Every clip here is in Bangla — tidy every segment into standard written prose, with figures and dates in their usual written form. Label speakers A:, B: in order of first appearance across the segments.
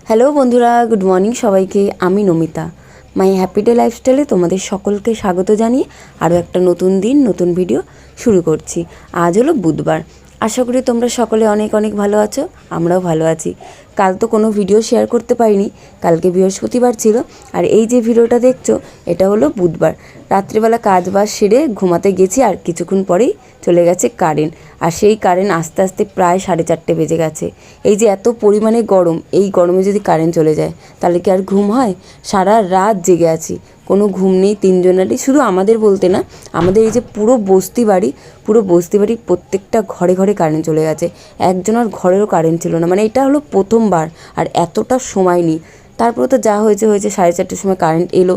A: হ্যালো বন্ধুরা, গুড মর্নিং সবাইকে। আমি নমিতা, মাই হ্যাপি ডে লাইফস্টাইলে তোমাদের সকলকে স্বাগত জানিয়ে আরও একটা নতুন দিন নতুন ভিডিও শুরু করছি। আজ হলো বুধবার। আশা করি তোমরা সকলে অনেক অনেক ভালো আছো, আমরাও ভালো আছি। কাল তো কোনো ভিডিও শেয়ার করতে পারিনি, কালকে বৃহস্পতিবার ছিল। আর এই যে ভিডিওটা দেখছো এটা হলো বুধবার। রাত্রিবেলা কাজ বাজ সেরে ঘুমাতে গেছি, আর কিছুক্ষণ পরেই চলে গেছে কারেন্ট। আর সেই কারেন্ট আস্তে আস্তে প্রায় 4:30 বেজে গেছে। এই যে এত পরিমাণে গরম, এই গরমে যদি কারেন্ট চলে যায় তাহলে কি আর ঘুম হয়? সারা রাত জেগে আছি, কোনো ঘুম নেই তিনজনেরই। শুধু আমাদের বলতে না, আমাদের এই যে পুরো বস্তি বাড়ি প্রত্যেকটা ঘরে ঘরে কারেন্ট চলে গেছে। একজনের ঘরেরও কারেন্ট ছিল না, মানে এটা হলো প্রথমবার। আর এতটা সময় নেই। তারপরে তো যা হয়েছে 4:30 সময় কারেন্ট এলো,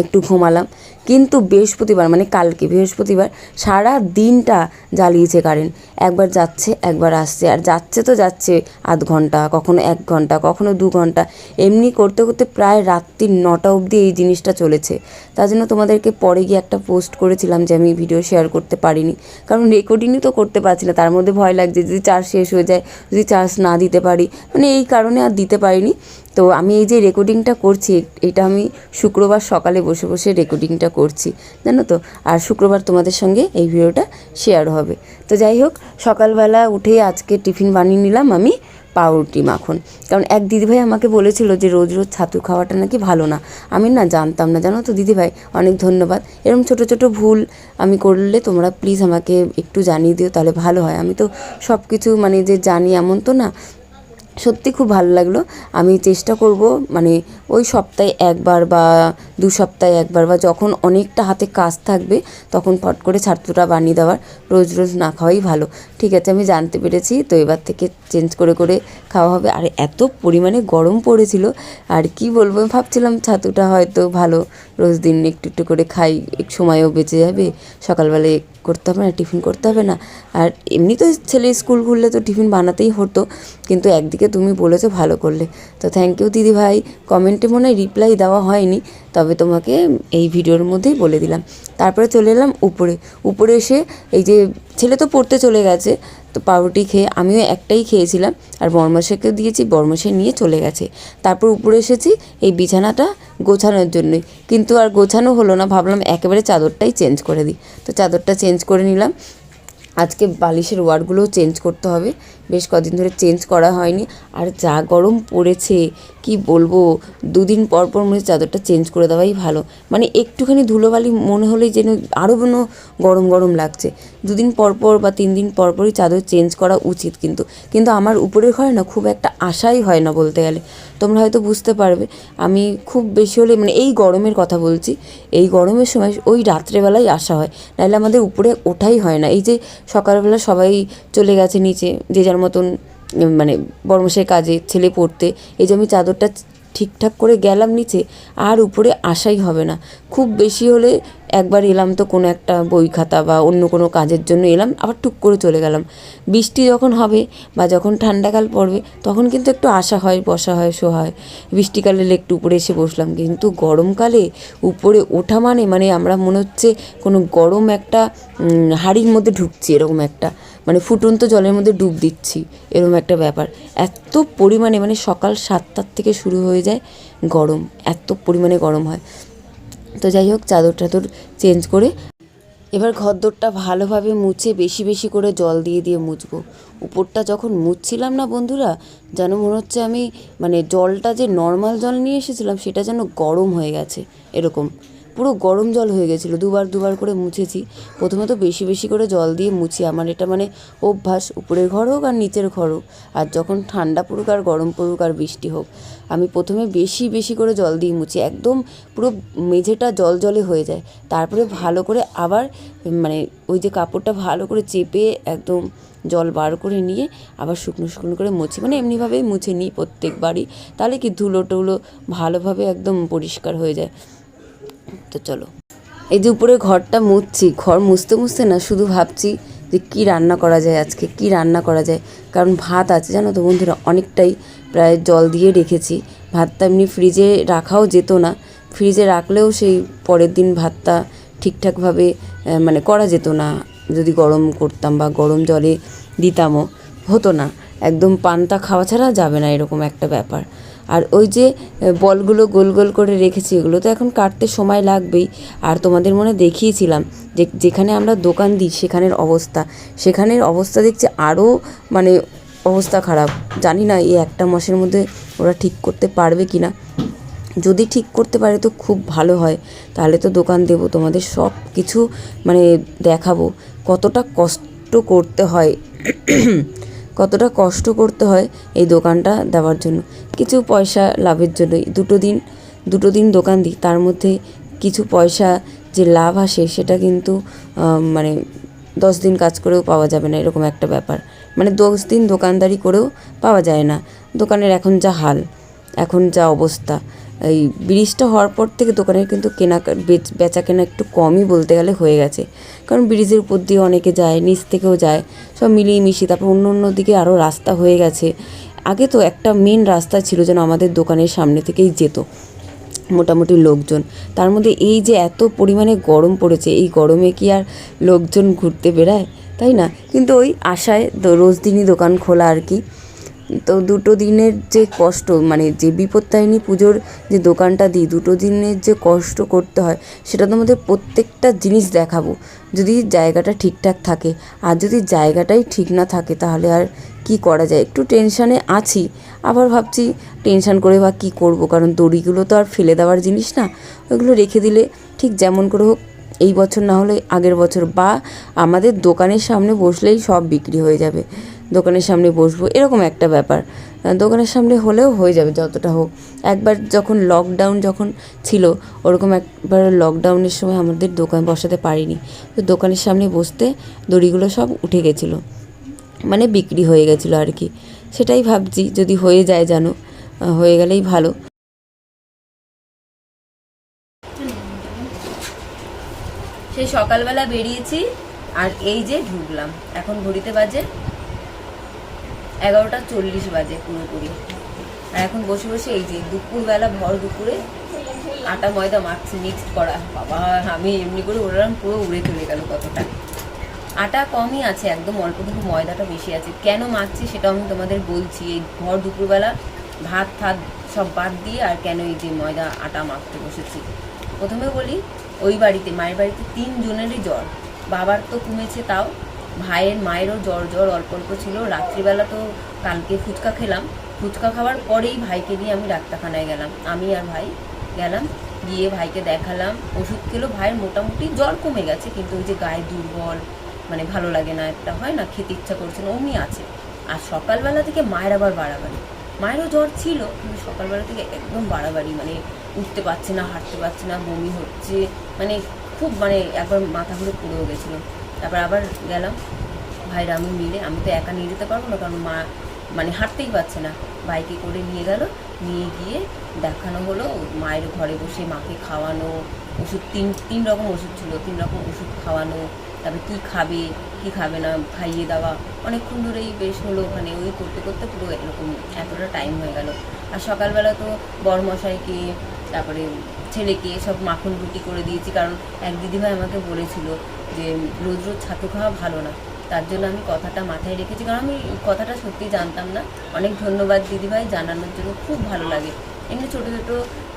A: একটু ঘুমালাম। কিন্তু বৃহস্পতিবার মানে কালকে বৃহস্পতিবার সারা দিনটা জ্বালিয়েছে কারেন্ট। একবার যাচ্ছে একবার আসছে, আর যাচ্ছে তো যাচ্ছে আধ ঘন্টা, কখনো 1 ঘন্টা, কখনো 2 ঘন্টা। এমনি করতে করতে প্রায় রাত্রি 9টা অবধি এই জিনিসটা চলেছে। তার জন্য তোমাদেরকে পরে গিয়ে একটা পোস্ট করেছিলাম যে আমি ভিডিও শেয়ার করতে পারিনি, কারণ রেকর্ডিংই তো করতে পারছি না। তার মধ্যে ভয় লাগছে যদি চার্জ শেষ হয়ে যায়, যদি চার্জ না দিতে পারি, মানে এই কারণে আর দিতে পারিনি। তো আমি এই যে রেকর্ডিংটা করছি, এটা আমি শুক্রবার সকালে বসে বসে রেকর্ডিংটা করছি, জানো তো। আর শুক্রবার তোমাদের সঙ্গে এই ভিডিওটা শেয়ার হবে। তো যাই হোক, সকালবেলা উঠে আজকে টিফিন বানিয়ে নিলাম আমি পাউরুটি মাখন। কারণ এক দিদিভাই আমাকে বলেছিল যে রোজ রোজ ছাতু খাওয়াটা নাকি ভালো না। আমি না জানতাম না, জানো তো দিদিভাই, অনেক ধন্যবাদ। এরকম ছোট ছোট ভুল আমি করলে তোমরা প্লিজ আমাকে একটু জানিয়ে দিও, তাহলে ভালো হয়। আমি তো সব কিছু মানে যে জানি এমন তো না। সত্যি খুব ভালো লাগলো। আমি চেষ্টা করব মানে ওই সপ্তাহে একবার বা 2 সপ্তাহে একবার, বা যখন অনেকটা হাতে কাজ থাকবে তখন ফট করে ছাতুটা বানিয়ে দেওয়ার। রোজ রোজ না খাওয়াই ভালো। ঠিক আছে, আমি জানতে পেরেছি। তো এবার থেকে চেঞ্জ করে করে খাওয়া হবে। আর এত পরিমাণে গরম পড়েছিল, আর কি বলবো, ভাবছিলাম ছাতুটা হয়তো ভালো, রোজ দিন একটু একটু করে খাই, এক সময়ও বেঁচে যাবে, সকালবেলায় করতে হবে না, টিফিন করতে হবে না। আর এমনি তো ছেলে স্কুল খুললে তো টিফিন বানাতেই হতো, কিন্তু একদিকে তুমি বলেছো ভালো করলে। তো থ্যাংক ইউ দিদি ভাই। কমেন্টে মনে হয় রিপ্লাই দেওয়া হয়নি, তবে তোমাকে এই ভিডিওর মধ্যেই বলে দিলাম। তারপরে চলে এলাম উপরে এসে এই যে ছেলে তো পড়তে চলে গেছে, তো পাউরুটি খেয়ে আমিও একটাই খেয়েছিলাম, আর বরমশাইকে দিয়েছি, বরমশাই নিয়ে চলে গেছে। তারপর উপরে এসেছি এই বিছানাটা গোছানোর জন্যই, কিন্তু আর গোছানো হলো না। ভাবলাম একেবারে চাদরটাই চেঞ্জ করে দিই, তো চাদরটা চেঞ্জ করে নিলাম। আজকে বালিশের ওয়ারগুলোও চেঞ্জ করতে হবে, বেশ কদিন ধরে চেঞ্জ করা হয়নি। আর যা গরম পড়েছে কি বলবো, 2 দিন পর পর মনে চাদরটা চেঞ্জ করে দেওয়াই ভালো। মানে একটুখানি ধুলোবালি মনে হলেই যেন আরও যেন গরম গরম লাগছে। 2 দিন পর পর বা 3 দিন পর পরই চাদর চেঞ্জ করা উচিত। কিন্তু আমার উপরের ঘরে না খুব একটা আশাই হয় না বলতে গেলে। তোমরা হয়তো বুঝতে পারবে, আমি খুব বেশি হলে মানে এই গরমের কথা বলছি, এই গরমের সময় ওই রাত্রেবেলায় আসা হয়, নাহলে আমাদের উপরে ওঠাই হয় না। এই যে সকালবেলা সবাই চলে গেছে নিচে যে যার মতন, মানে বড়মশাই কাজে, ছেলে পড়তে, এই যে আমি চাদরটা ঠিকঠাক করে গেলাম নিচে, আর উপরে আসাই হবে না। খুব বেশি হলে একবার এলাম তো কোনো একটা বই খাতা বা অন্য কোনো কাজের জন্য এলাম, আবার টুক করে চলে গেলাম। বৃষ্টি যখন হবে বা যখন ঠান্ডাকাল পড়বে তখন কিন্তু একটু আসা হয়, বসা হয়, শোয়া হয়। বৃষ্টিকালে একটু উপরে এসে বসলাম, কিন্তু গরমকালে উপরে ওঠা মানে আমরা মনে হচ্ছে কোনো গরম একটা হাঁড়ির মধ্যে ঢুকছি, এরকম একটা মানে ফুটন্ত জলের মধ্যে ডুব দিচ্ছি, এরকম একটা ব্যাপার। এত পরিমাণে মানে সকাল 7টার থেকে শুরু হয়ে যায় গরম, এত পরিমাণে গরম হয়। তো যাই হোক, চাদর টাদর চেঞ্জ করে এবার ঘরদোরটা ভালোভাবে মুছে বেশি বেশি করে জল দিয়ে দিয়ে মুছবো। উপরটা যখন মুছছিলাম না বন্ধুরা, যেন মনে হচ্ছে আমি মানে জলটা যে নর্মাল জল নিয়ে এসেছিলাম সেটা যেন গরম হয়ে গেছে, এরকম পুরো গরম জল হয়ে গেছিলো। দুবার করে মুছেছি। প্রথমে তো বেশি বেশি করে জল দিয়ে মুছি, আমার এটা মানে অভ্যাস, উপরের ঘর হোক আর নিচের ঘর হোক। আর যখন ঠান্ডা পড়ুক আর গরম পড়ুক আর বৃষ্টি হোক, আমি প্রথমে বেশি বেশি করে জল দিয়ে মুছি, একদম পুরো মেঝেটা জল জলে হয়ে যায়। তারপরে ভালো করে আবার মানে ওই যে কাপড়টা ভালো করে চেপে একদম জল বার করে নিয়ে আবার শুকনো শুকনো করে মুছি, মানে এমনিভাবেই মুছে নিই প্রত্যেকবারই। তাহলে কি ধুলো টুলো ভালোভাবে একদম পরিষ্কার হয়ে যায়। তো চলো, এই যে উপরে ঘরটা মুছছি, ঘর মুছতে মুছতে না শুধু ভাবছি যে কী রান্না করা যায় আজকে, কী রান্না করা যায়। কারণ ভাত আছে জানো তো বন্ধুরা, অনেকটাই প্রায় জল দিয়ে রেখেছি। ভাতটা এমনি ফ্রিজে রাখাও যেত না, ফ্রিজে রাখলেও সেই পরের দিন ভাতটা ঠিকঠাকভাবে মানে করা যেত না, যদি গরম করতাম বা গরম জলে দিতামও হতো না। একদম পান্তা খাওয়া ছাড়া যাবে না, এরকম একটা ব্যাপার। আর ওই যে বলগুলো গোল গোল করে রেখেছি, এগুলো তো এখন কাটতে সময় লাগবেই। আর তোমাদের মনে দেখিয়েছিলাম যে যেখানে আমরা দোকান দিই সেখানের অবস্থা দেখছি আরও মানে অবস্থা খারাপ। জানি না এই একটা মাসের মধ্যে ওরা ঠিক করতে পারবে কি না। যদি ঠিক করতে পারে তো খুব ভালো হয়, তাহলে তো দোকান দেবো, তোমাদের সব কিছু মানে দেখাবো কতটা কষ্ট করতে হয় কতটা কষ্ট করতে হয় এই দোকানটা দেওয়ার জন্য, কিছু পয়সা লাভের জন্যই। দুটো দিন দোকান দিই, তার মধ্যে কিছু পয়সা যে লাভ আসে সেটা কিন্তু মানে 10 দিন কাজ করেও পাওয়া যাবে না, এরকম একটা ব্যাপার। মানে 10 দিন দোকানদারি করেও পাওয়া যায় না। দোকানের এখন যা হাল, এখন যা অবস্থা, এই ব্রিজটা হওয়ার পর থেকে দোকানের কিন্তু বেচা কেনা একটু কমই বলতে গেলে হয়ে গেছে। কারণ ব্রিজের উপর দিয়ে অনেকে যায়, নিচ থেকেও যায়, সব মিলিয়ে মিশিয়ে। তারপর অন্য দিকে আরও রাস্তা হয়ে গেছে। আগে তো একটা মেন রাস্তা ছিল যেন আমাদের দোকানের সামনে থেকেই যেত মোটামুটি লোকজন। তার মধ্যে এই যে এত পরিমাণে গরম পড়েছে, এই গরমে কি আর লোকজন ঘুরতে বেড়ায়, তাই না? কিন্তু ওই আশায় রোজ দিনই দোকান খোলা আর কি। তো 2 দিনের যে কষ্ট, মানে যে বিপত্তারিণী পুজোর যে দোকানটা দিই, 2 দিনের যে কষ্ট করতে হয় সেটা তোমাদের প্রত্যেকটা জিনিস দেখাবো, যদি জায়গাটা ঠিকঠাক থাকে। আর যদি জায়গাটাই ঠিক না থাকে তাহলে আর কি করা যায়। একটু টেনশানে আছি, আবার ভাবছি টেনশান করে বা কী করব, কারণ দড়িগুলো তো আর ফেলে দেওয়ার জিনিস না, ওইগুলো রেখে দিলে ঠিক যেমন করে হোক এই বছর না হলে আগের বছর বা আমাদের দোকানের সামনে বসলেই সব বিক্রি হয়ে যাবে। দোকানের সামনে বসবো, এরকম একটা ব্যাপার। দোকানের সামনে হলেও হয়ে যাবে যতটা হোক। একবার যখন লকডাউন ছিল, ওরকম একবার লকডাউনের সময় আমাদের দোকান বসাতে পারিনি, তো দোকানের সামনে বসতে দড়িগুলো সব উঠে গেছিলো, মানে বিক্রি হয়ে গেছিলো আর কি। সেটাই ভাবছি যদি হয়ে যায়, জানো, হয়ে গেলেই ভালো। সেই সকালবেলা বেরিয়েছি আর এই যে ঢুকলাম, এখন ঘড়িতে বাজে 11:40 বাজে পুরোপুরি। আর এখন বসে বসে এই যে দুপুরবেলা ভর দুপুরে আটা ময়দা মাখছি, মিক্সড করা। বাবা, আমি এমনি করে ওরকম পুরো উড়ে চলে গেল কতটা। আটা কমই আছে, একদম অল্প, কিন্তু ময়দাটা বেশি আছে। কেন মাখছি সেটাও আমি তোমাদের বলছি। এই ভর দুপুরবেলা ভাত সব বাদ দিয়ে আর কেন এই যে ময়দা আটা মাখতে বসেছি। প্রথমে বলি, ওই বাড়িতে মায়ের বাড়িতে 3 জনেরই জ্বর। বাবার তো কমেছে, তাও মায়েরও জ্বর অল্প অল্প ছিল। রাত্রিবেলা তো কালকে ফুচকা খেলাম, ফুচকা খাওয়ার পরেই ভাইকে নিয়ে আমি ডাক্তারখানায় গেলাম। আমি আর ভাই গেলাম, গিয়ে ভাইকে দেখালাম, ওষুধ খেলো। ভাইয়ের মোটামুটি জ্বর কমে গেছে, কিন্তু ওই যে গায়ে দুর্বল, মানে ভালো লাগে না, একটা হয় না, খেতে ইচ্ছা করছে না, অমনি আছে। আর সকালবেলা থেকে মায়ের আবার বাড়াবাড়ি। মায়েরও জ্বর ছিল, কিন্তু সকালবেলা থেকে একদম বাড়াবাড়ি, মানে উঠতে পারছে না, হাঁটতে পারছে না, বমি হচ্ছে, মানে খুব, মানে একবার মাথা ঘুরে পড়েও গেছিলো। তারপর আবার গেলাম ভাইরা আমি মিলে। আমি তো একা নিয়ে যেতে পারবো না, কারণ মা মানে হাঁটতেই পারছে না। বাইকে করে নিয়ে নিয়ে গিয়ে দেখানো হলো। মায়ের ঘরে বসে মাকে খাওয়ানো, ওষুধ তিন রকম ওষুধ ছিল, 3 রকম ওষুধ খাওয়ানো। তারপরে কী খাবে কী খাবে না খাইয়ে দেওয়া। অনেকক্ষণ ধরেই বেশ হলো, ওখানে ওই করতে করতে পুরো এরকম এতটা টাইম হয়ে গেল। আর সকালবেলা তো বড়মশাইকে, তারপরে ছেলেকে সব মাখন রুটি করে দিয়েছি, কারণ এক দিদিভাই আমাকে বলেছিল যে রোজ রোজ ছাতু খাওয়া ভালো না। তার জন্য আমি কথাটা মাথায় রেখেছি, কারণ আমি কথাটা সত্যি জানতাম না। অনেক ধন্যবাদ দিদিভাই জানানোর জন্য, খুব ভালো লাগে। এমনি ছোটো ছোটো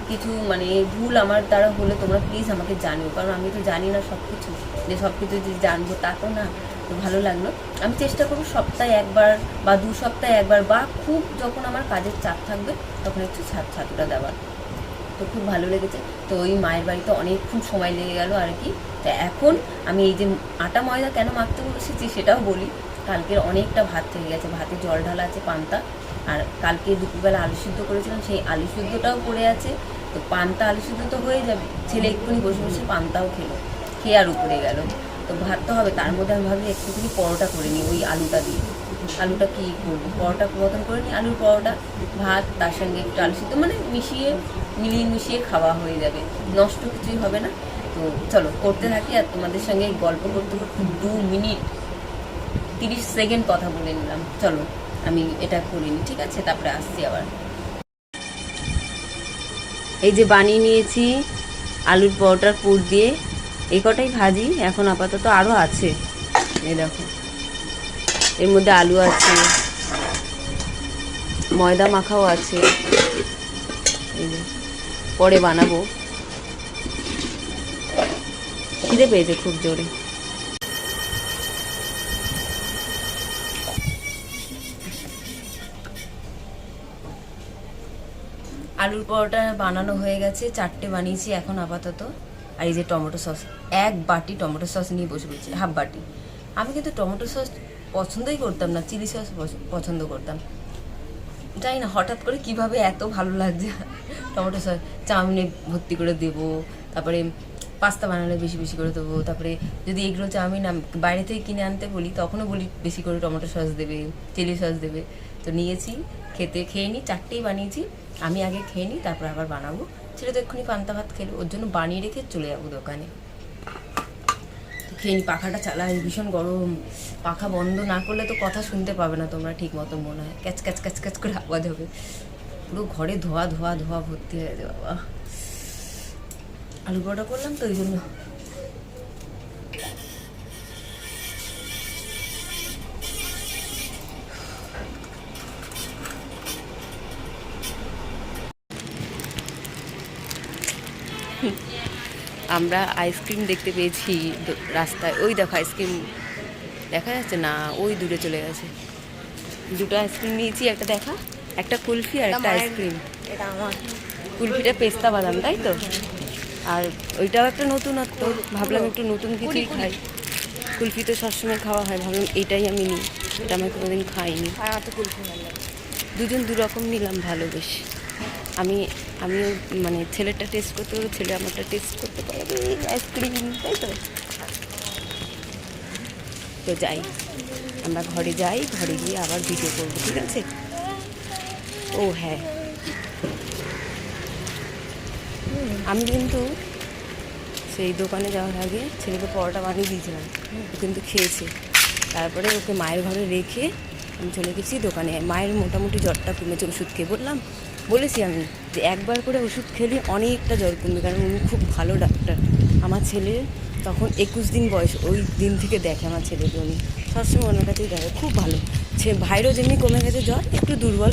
A: কিছু মানে ভুল আমার দ্বারা হলে তোমরা প্লিজ আমাকে জানিও, কারণ আমি তো জানি না সব কিছু, যে সব কিছু যে জানবো তা তো না। তো ভালো লাগলো। আমি চেষ্টা করবো সপ্তাহে একবার বা 2 সপ্তাহে একবার, বা খুব যখন আমার কাজের চাপ থাকবে তখন একটু ছাতুটা দেওয়ার। তো খুব ভালো লেগেছে। তো ওই মায়ের বাড়িতে অনেকক্ষণ সময় লেগে গেল আর কি। তা এখন আমি এই যে আটা ময়দা কেন মাখতে বসেছি সেটাও বলি। কালকের অনেকটা ভাত থেকে গেছে, ভাতে জল ঢালা আছে পান্তা। আর কালকে দুপুরবেলা আলু সিদ্ধ করেছিলাম, সেই আলু সিদ্ধটাও পড়ে আছে। তো পান্তা আলু সিদ্ধ তো হয়ে যাবে, ছেলে এক্ষুনি বসে বসে পান্তাও খেয়ে আর উপরে গেল। তো ভাত তো হবে, তার মধ্যে আমি ভাবি একটুখানি পরোটা করে নিই ওই আলুটা দিয়ে। আলুটা কী করবো, পরোটা মতন করে নিই, আলুর পরোটা, ভাত, তার সঙ্গে একটু আলু সিদ্ধ, মানে মিলিয়ে মিশিয়ে খাওয়া হয়ে যাবে, নষ্ট কিছুই হবে না। তো চলো করতে থাকি। আর তোমাদের সঙ্গে গল্প করতে করতে 2 মিনিট 30 সেকেন্ড কথা বলে নিলাম। চলো আমি এটা করে নিই, ঠিক আছে? তারপরে আসছি আবার। এই যে বানিয়ে নিয়েছি আলুর পরোটার পুর দিয়ে, এই কটাই ভাজি এখন আপাতত, আরও আছে। এই দেখো, এর মধ্যে আলু আছে, ময়দা মাখাও আছে, এই যে পরে বানাবো। খিদে পেয়েছে খুব জোরে। আলুর পরোটা বানানো হয়ে গেছে, 4টে বানিয়েছি এখন আপাতত। আর এই যে টমেটো সস, 1 বাটি টমেটো সস নিয়ে বসে পড়েছি, হাফ বাটি। আমি কিন্তু টমেটো সস পছন্দই করতাম না, চিলি সস পছন্দ করতাম। জানি না হঠাৎ করে কিভাবে এত ভালো লাগছে টমেটো সস। চাউমিনে ভর্তি করে দেবো, তারপরে পাস্তা বানালে বেশি বেশি করে দেবো, তারপরে যদি এগুলো চাউমিন বাইরে থেকে কিনে আনতে বলি তখনও বলি বেশি করে টমেটো সস দেবে, চিলি সস দেবে। তো নিয়েছি, খেয়ে নিই, 4টেই বানিয়েছি। আমি আগে খেয়ে নিই, তারপর আবার বানাবো। ছেলে তো এক্ষুনি পান্তা ভাত খেলো, ওর জন্য বানিয়ে রেখে চলে যাবো দোকানে। খেয়ে নিই, পাখাটা চালাই, ভীষণ গরম। পাখা বন্ধ না করলে তো কথা শুনতে পাবে না তোমরা ঠিক মতো, মনে হয় ক্যাচ ক্যাচ ক্যাচ ক্যাচ করে আওয়াজ হবে। পুরো ঘরে ধোয়া ধোয়া ধোয়া ভর্তি হয়ে যাবে বাবা। আলু পরোটা করলাম তো ওই জন্য। আমরা আইসক্রিম দেখতে পেয়েছি রাস্তায়, ওই দেখো আইসক্রিম দেখা যাচ্ছে না, ওই দূরে চলে গেছে। 2টো আইসক্রিম নিয়েছি, একটা দেখা, একটা কুলফি আর একটা আইসক্রিম। কুলফিটা পেস্তা বাদাম, তাই তো? আর ওইটাও একটা নতুনত্ব, ভাবলাম একটু নতুন কিছুই খাই। কুলফি তো সবসময় খাওয়া হয়, ভাবলাম এটাই আমি নিই, এটা আমি কোনোদিন খাইনি। দুজন 2 রকম নিলাম, ভালো বেশ। আমিও মানে ছেলেটা টেস্ট করতে পারবো, ছেলে আমারটা টেস্ট করতে পারবে আইসক্রিম, তাই তো? তো যাই, আমরা ঘরে যাই, ঘরে গিয়ে আবার ভিডিও করবো, ঠিক আছে? ও হ্যাঁ, আমি কিন্তু সেই দোকানে যাওয়ার আগে ছেলেকে পরোটা বানিয়ে দিয়েছিলাম, ও কিন্তু খেয়েছে। তারপরে ওকে মায়ের ঘরে রেখে আমি চলে গেছি দোকানে। মায়ের মোটামুটি জ্বরটা কমেছে ওষুধ খেয়ে, বলেছি আমি যে একবার করে ওষুধ খেলে অনেকটা জ্বর কমবে, কারণ উনি খুব ভালো ডাক্তার। আমার ছেলে তখন 21 দিন বয়স, ওই দিন থেকে দেখে আমার ছেলেকে, উনি সবসময় ওনার কাছেই দেখে, খুব ভালো। ভাইরও যেমনি কমে গেছে জ্বর, একটু দুর্বল,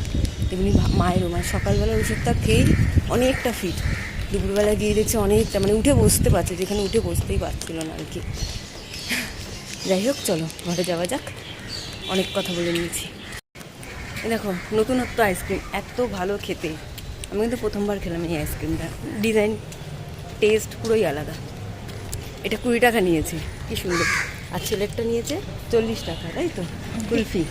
A: তেমনি মায়েরও। মানে সকালবেলা ওষুধটা খেয়েই অনেকটা ফিট। দুপুরবেলা গিয়ে দেখছি অনেকটা, মানে উঠে বসতে পারছে, যেখানে উঠে বসতেই পারছিল না আর কি। যাই হোক, চলো ঘরে যাওয়া যাক, অনেক কথা বলে নিয়েছি। দেখো নতুনত্ব আইসক্রিম, এত ভালো খেতে। আমি কিন্তু প্রথমবার খেলাম এই আইসক্রিমটা, ডিজাইন টেস্ট পুরোই আলাদা। এটা 20 টাকা নিয়েছে, কি সুন্দর। আর ছেলেরটা নিয়েছে 40 টাকা, তাই তো? কুলফি।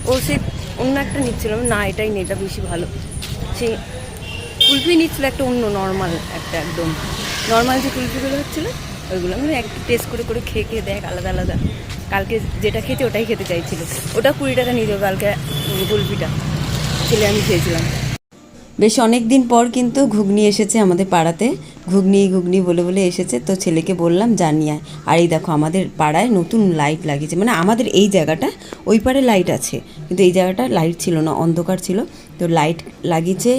A: ও সে অন্য একটা নিচ্ছিল, না এটাই নেই, এটা বেশি ভালো। সে কুলফি নিচ্ছিল একটা অন্য নর্মাল, একটা একদম নর্মাল যে কুলফিগুলো হচ্ছিলো ওইগুলো। আমি একটু টেস্ট করে করে খেয়ে দেখ, আলাদা আলাদা। কালকে যেটা খেতে ওটাই খেতে চাইছিল। ওটা 20 টাকা নিয়ে যাবো কালকে, কুলফিটা ছেলে আমি খেয়েছিলাম। বেশ অনেক দিন পর কিন্তু ঘুগনি এসেছে আমাদের পাড়াতে, ঘুগনি বলে বলে এসেছে। তো ছেলেকে বললাম জানিয়ে। আর এই দেখো আমাদের পাড়ায় নতুন লাইট লাগিয়েছে, মানে আমাদের এই জায়গাটা, ওই পারে লাইট আছে কিন্তু এই জায়গাটা লাইট ছিল না, অন্ধকার ছিল। তো লাইট লাগিয়েছে,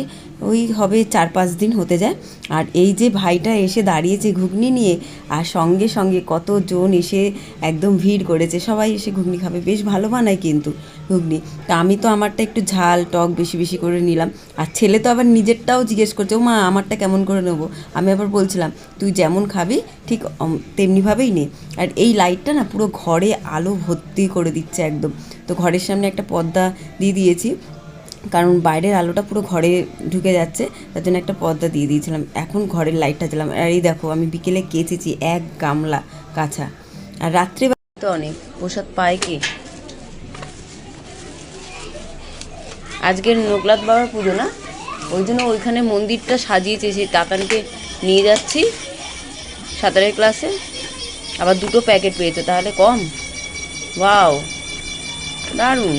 A: ওই হবে 4-5 দিন হতে যায়। আর এই যে ভাইটা এসে দাঁড়িয়েছে ঘুগনি নিয়ে, আর সঙ্গে সঙ্গে কতজন এসে একদম ভিড় করেছে, সবাই এসে ঘুগনি খাবে। বেশ ভালো বানায় কিন্তু ঘুগনি। তা আমি তো আমারটা একটু ঝাল টক বেশি বেশি করে নিলাম। আর ছেলে তো আবার নিজেরটাও জিজ্ঞেস করছে, ও মা আমারটা কেমন করে নেবো। আমি আবার বলছিলাম তুই যেমন খাবি ঠিক তেমনিভাবেই নে। আর এই লাইটটা না পুরো ঘরে আলো ভর্তি করে দিচ্ছে একদম। তো ঘরের সামনে একটা পর্দা দিয়ে দিয়েছি, কারণ বাইরের আলোটা পুরো ঘরে ঢুকে যাচ্ছে, তার জন্য একটা পর্দা দিয়ে দিয়েছিলাম। এখন ঘরের লাইটটা জ্বালাম। আর এই দেখো আমি বিকেলে কেচেছি 1 গামলা কাঁচা। আর রাত্রে তো অনেক প্রসাদ পায় কি। আজকের নোকলাত বাবার পুজো না, ওই জন্য ওইখানে মন্দিরটা সাজিয়েছে। সেই তাতানকে নিয়ে যাচ্ছি সাঁতারের ক্লাসে, আবার 2টো প্যাকেট পেয়েছে, তাহলে কম। ওয়াও, দারুণ।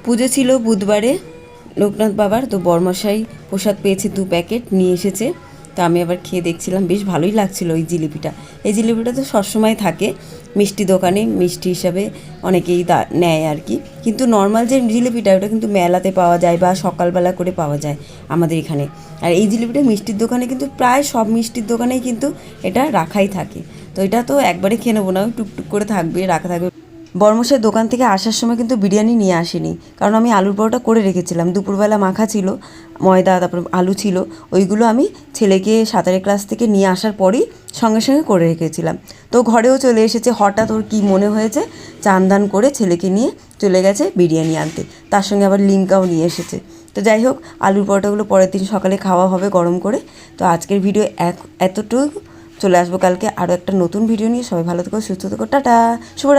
A: পুজো ছিল বুধবারে লোকনাথ বাবার, তো বরমশাই প্রসাদ পেয়েছে 2 প্যাকেট নিয়ে এসেছে। তো তো আমি আবার খেয়ে দেখছিলাম, বেশ ভালোই লাগছিলো ওই জিলিপিটা। এই জিলিপিটা তো সবসময় থাকে মিষ্টি দোকানে, মিষ্টি হিসাবে অনেকেই নেয় আর কি। কিন্তু নর্মাল যে জিলিপিটা ওটা কিন্তু মেলাতে পাওয়া যায় বা সকালবেলা করে পাওয়া যায় আমাদের এখানে। আর এই জিলিপিটা মিষ্টির দোকানে কিন্তু প্রায় সব মিষ্টির দোকানেই কিন্তু এটা রাখাই থাকে। তো এটা তো একবারে খেয়ে নেবো না, টুকটুক করে থাকবে, রাখা থাকবে। বর্মশের দোকান থেকে আসার সময় কিন্তু বিরিয়ানি নিয়ে আসিনি, কারণ আমি আলুর পরোটা করে রেখেছিলাম, দুপুরবেলা মাখা ছিল ময়দা, তারপর আলু ছিল, ওইগুলো আমি ছেলেকে সাঁতারের ক্লাস থেকে নিয়ে আসার পরেই সঙ্গে সঙ্গে করে রেখেছিলাম। তো ঘরেও চলে এসেছে, হঠাৎ ওর কী মনে হয়েছে, চান দান করে ছেলেকে নিয়ে চলে গেছে বিরিয়ানি আনতে, তার সঙ্গে আবার লিমকাও নিয়ে এসেছে। তো যাই হোক, আলুর পরোটাগুলো পরের দিন সকালে খাওয়া হবে গরম করে। তো আজকের ভিডিও এতটুকু, চলে আসবো কালকে আরও একটা নতুন ভিডিও নিয়ে। সবাই ভালো থেকো, সুস্থ থেকো, টাটা, শুভরাত্রি।